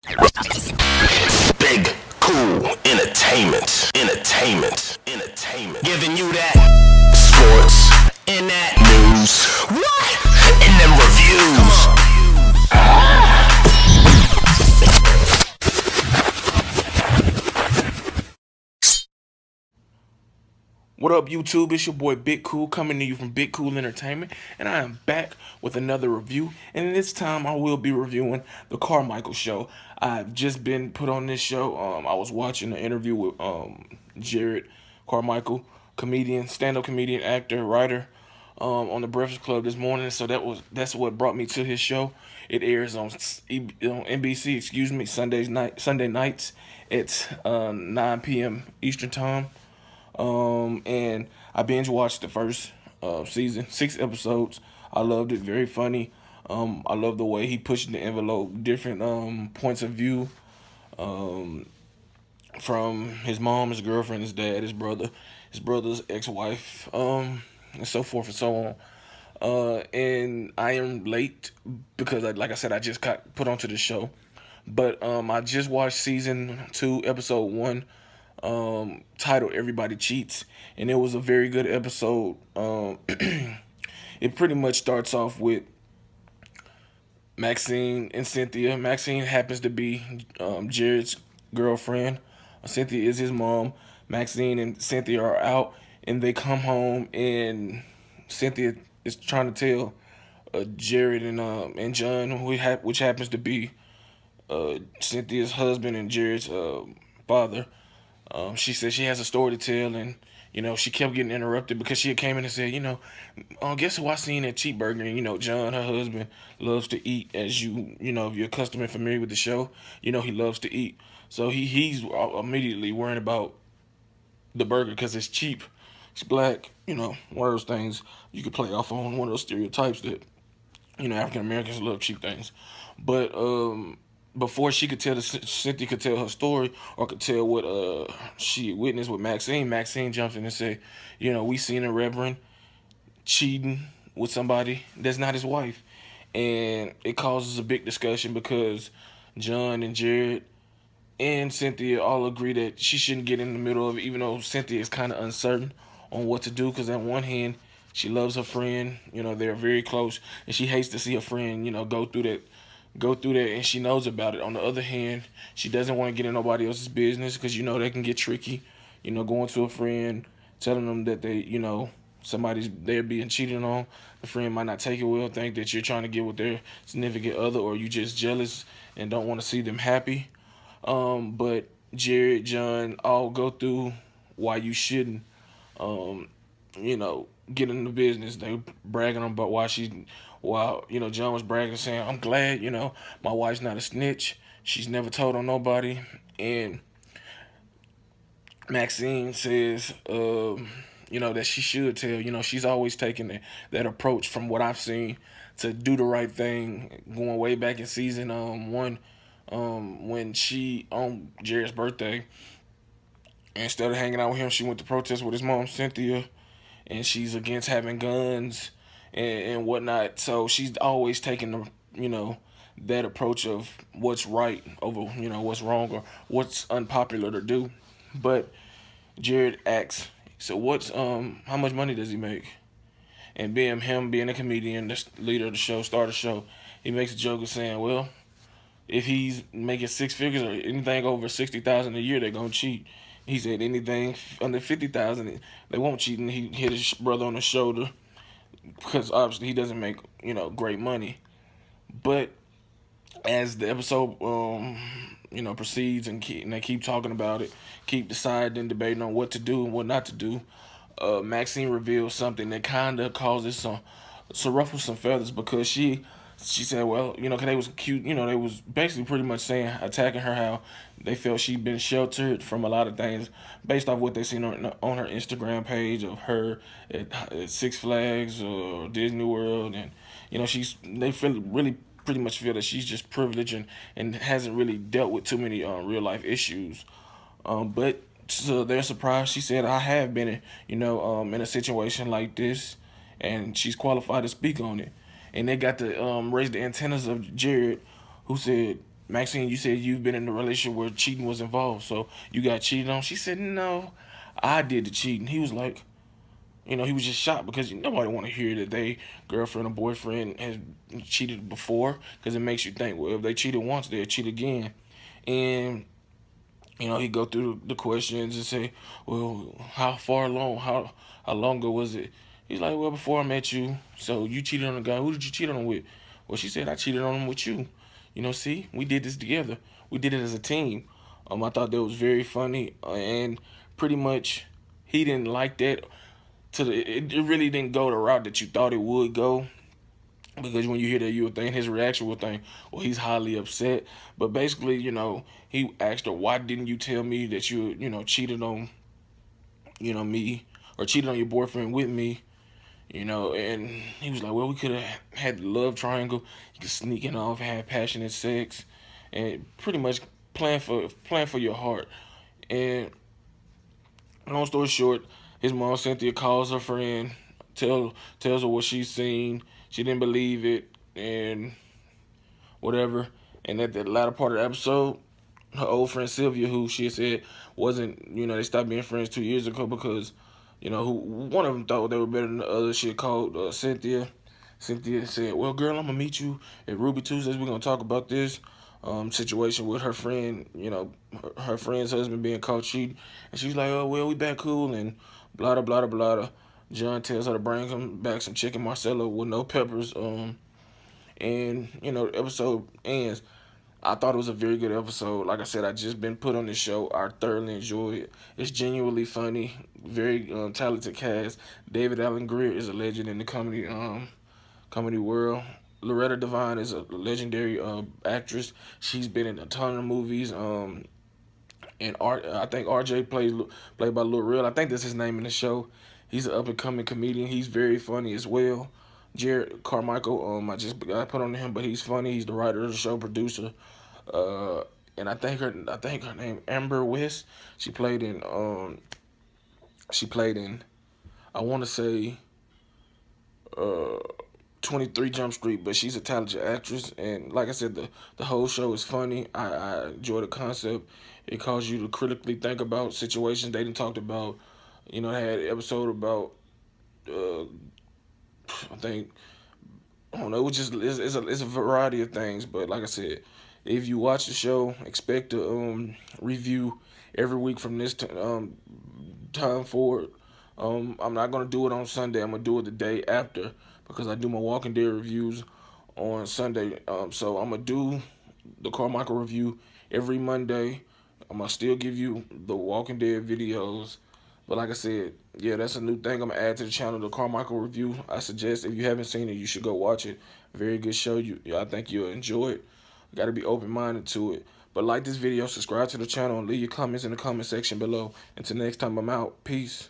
Big cool entertainment. Giving you that sports and that news. What? And them reviews. What up, YouTube? It's your boy Big Cool coming to you from Big Cool Entertainment, and I am back with another review. And this time, I will be reviewing the Carmichael show. I've just been put on this show. I was watching an interview with Jared Carmichael, comedian, stand-up comedian, actor, writer, on the Breakfast Club this morning. So that's what brought me to his show. It airs on NBC, Sunday nights at 9 p.m. Eastern Time. And I binge watched the first season, 6 episodes. I loved it, very funny. I love the way he pushed the envelope, different points of view, from his mom, his girlfriend, his dad, his brother's ex-wife, and so forth and so on. And I am late because, like I said, I just got put onto the show. But I just watched season 2, episode 1. Titled Everybody Cheats, and it was a very good episode. It pretty much starts off with Maxine and Cynthia. Maxine happens to be Jared's girlfriend. Cynthia is his mom. Maxine and Cynthia are out, and they come home, and Cynthia is trying to tell Jared and John, which happens to be Cynthia's husband and Jared's father. She said she has a story to tell, and she kept getting interrupted because she had came in and said, guess who I seen at Cheeseburger? And John, her husband, loves to eat, as if you're accustomed and familiar with the show, he loves to eat. So he's immediately worrying about the burger because it's cheap, it's black, one of those things you could play off on, one of those stereotypes that African Americans love cheap things. But before she could Cynthia could tell her story or could tell what she witnessed with Maxine, Maxine jumps in and say, we seen a reverend cheating with somebody that's not his wife. And it causes a big discussion because John and Jared and Cynthia all agree that she shouldn't get in the middle of it, even though Cynthia is kind of uncertain on what to do, because on one hand, she loves her friend, they're very close, and she hates to see her friend, go through that, and she knows about it. On the other hand, she doesn't want to get in nobody else's business because they can get tricky. Going to a friend, telling them that they're being cheated on. The friend might not take it well, think that you're trying to get with their significant other, or you just jealous and don't want to see them happy. But Jared, John all go through why you shouldn't, get in the business. They bragging about while John was bragging, saying, I'm glad, my wife's not a snitch. She's never told on nobody. And Maxine says, that she should tell. She's always taken that approach, from what I've seen, to do the right thing, going way back in season 1, when she, on Jared's birthday, instead of hanging out with him, she went to protest with his mom, Cynthia, and she's against having guns and whatnot. So she's always taking that approach of what's right over what's wrong or what's unpopular to do. But Jared asks, so what's how much money does he make? And him being a comedian, the leader of the show, star of the show, he makes a joke of saying, well, if he's making 6 figures or anything over 60,000 a year, they're gonna cheat. He said anything under 50,000, they won't cheat. And he hit his brother on the shoulder because obviously he doesn't make great money. But as the episode proceeds and they keep talking about it, keep deciding and debating on what to do and what not to do, Maxine reveals something that kind of causes some ruffle some feathers, because she said, well, cause they was cute, they was basically pretty much saying, attacking her, how they felt she'd been sheltered from a lot of things based off what they seen on her Instagram page of her at Six Flags or Disney World, and they really pretty much feel that she's just privileged and hasn't really dealt with too many real life issues. But to their surprise, she said, I have been in a situation like this, and she's qualified to speak on it. And they got to raise the antennas of Jared, who said, Maxine, you said you've been in a relationship where cheating was involved, so you got cheated on. She said, no, I did the cheating. He was like, he was just shocked because nobody want to hear that they girlfriend or boyfriend has cheated before, because it makes you think, well, if they cheated once, they'll cheat again. And he go through the questions and say, well, how far along, how long ago was it? He's like, well, before I met you. So you cheated on a guy. Who did you cheat on him with? Well, she said, I cheated on him with you. See, we did this together. We did it as a team. I thought that was very funny, and pretty much he didn't like that. It really didn't go the route that you thought it would go, because when you hear that, you would think his reaction would think, well, he's highly upset. But basically, he asked her, why didn't you tell me that you cheated on, me, or cheated on your boyfriend with me? And he was like, well, we could have had the love triangle. You could sneak in off, have passionate sex, and pretty much plan for your heart. And long story short, his mom Cynthia calls her friend, tells her what she's seen. She didn't believe it and whatever. And at the latter part of the episode, her old friend Sylvia, who she said wasn't, they stopped being friends 2 years ago because, one of them thought they were better than the other. She called Cynthia. Cynthia said, well, girl, I'm going to meet you at Ruby Tuesdays. We're going to talk about this situation with her friend, her friend's husband being caught cheating. And she's like, oh, well, we back cool and blah, blah, blah, blah, blah. John tells her to bring him back some chicken Marcella with no peppers. And, the episode ends. I thought it was a very good episode. Like I said, I just been put on this show. I thoroughly enjoy it. It's genuinely funny. Very talented cast. David Allen Greer is a legend in the comedy world. Loretta Devine is a legendary actress. She's been in a ton of movies. And I think RJ played by Lil Real. I think that's his name in the show. He's an up-and-coming comedian. He's very funny as well. Jared Carmichael, I just got put on him, but he's funny. He's the writer of the show, producer. And I think her name Amber West. She played in I want to say 23 Jump Street, but she's a talented actress. And like I said, the whole show is funny. I enjoy the concept. It causes you to critically think about situations they didn't talked about. They had an episode about I don't know. It was just it's a variety of things. But like I said, if you watch the show, expect to review every week from this time forward. I'm not gonna do it on Sunday. I'm gonna do it the day after, because I do my Walking Dead reviews on Sunday. So I'm gonna do the Carmichael review every Monday. I'm gonna still give you the Walking Dead videos. But like I said, yeah, that's a new thing I'm going to add to the channel, the Carmichael review. I suggest, if you haven't seen it, you should go watch it. Very good show. I think you'll enjoy it. Got to be open-minded to it. But like this video, subscribe to the channel, and leave your comments in the comment section below. Until next time, I'm out. Peace.